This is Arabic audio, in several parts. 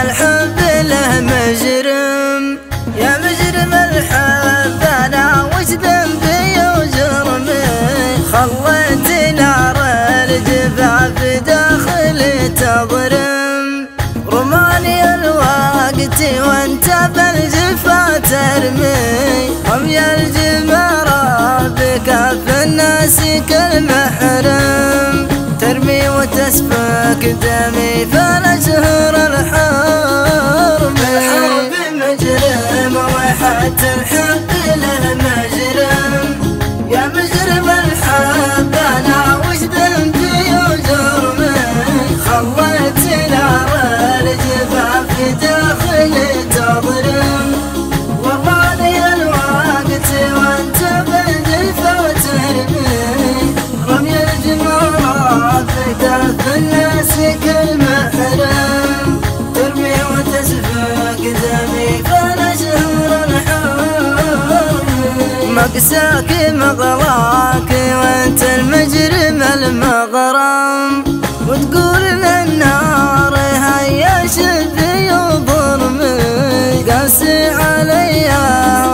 الحب له مجرم، يا مجرم الحب انا وش ذنبي وجرمي؟ خليت نار الجفاف داخلي تضرم، رماني الوقت وانت بالجفا ترمي، رمي الجمرة بكف الناس كالمحرم، ترمي وتسفك دمي فالأشهر الحرب. الحرب مجرم وحتى الحب له مجرم، يا مجرم الحب انا وش ذنبي وجرمي؟ خليت نار الجفاف داخلي تضرم، وراني الوقت وانت بالجفا ترمي، رمي الجمرة بكف الناس كالمحرم، ترمي وتسفك دمي فالأشهر الحرب. مقساك مغلاك وانت المجرم المغرم، وتقول للنار هيا شدي وضرمي، قاسي عليا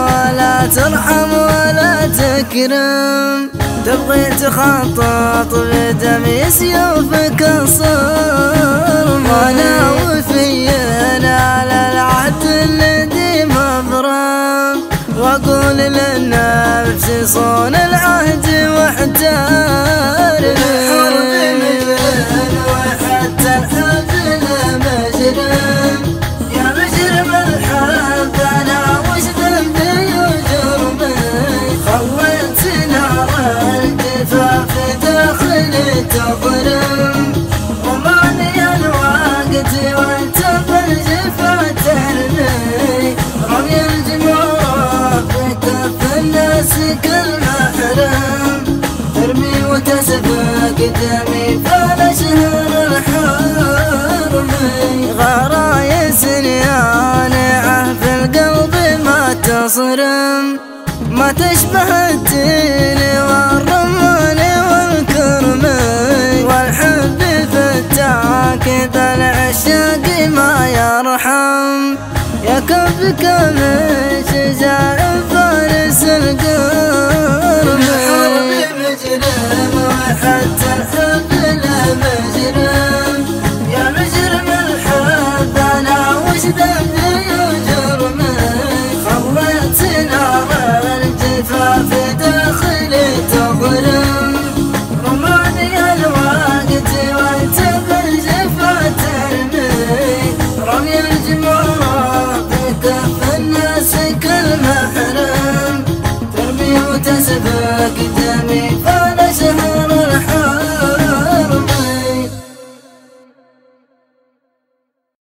ولا ترحم ولا تكرم، تبغي تخطط بدمي سيوفك الصرم، وانا وفيا على العهد الذي مبرم، واقول للنفس صون العهد واحترم. الحرب مجرم وحتى الحب له مجرم، يا مجرم الحب انا وش ذنبي وجرمي؟ خليت نار الجفاف داخلي تضرم، رماني الوقت وانت بالجفا ترمي، رمي الجمرة بكف الناس كالمحرم، ترمي وتسفك دمي فالأشهر الحرب. غرايس يانعه في القلب ما تصرم، ما تشبه التين والرمان والكرم، والحب فتاك ذا العشاق ما يرحم، يا كفك من شجاع فارس القرم. الحرب مجرم وحتى الحب له مجرم، يا مجرم الحب انا وش ذنبي وجرمي؟ خليت نار الجفاف داخلي تضرم، رماني الوقت وانت بالجفا ترمي، رمي الجمرة بكف الناس كالمحرم، ترمي وتسفك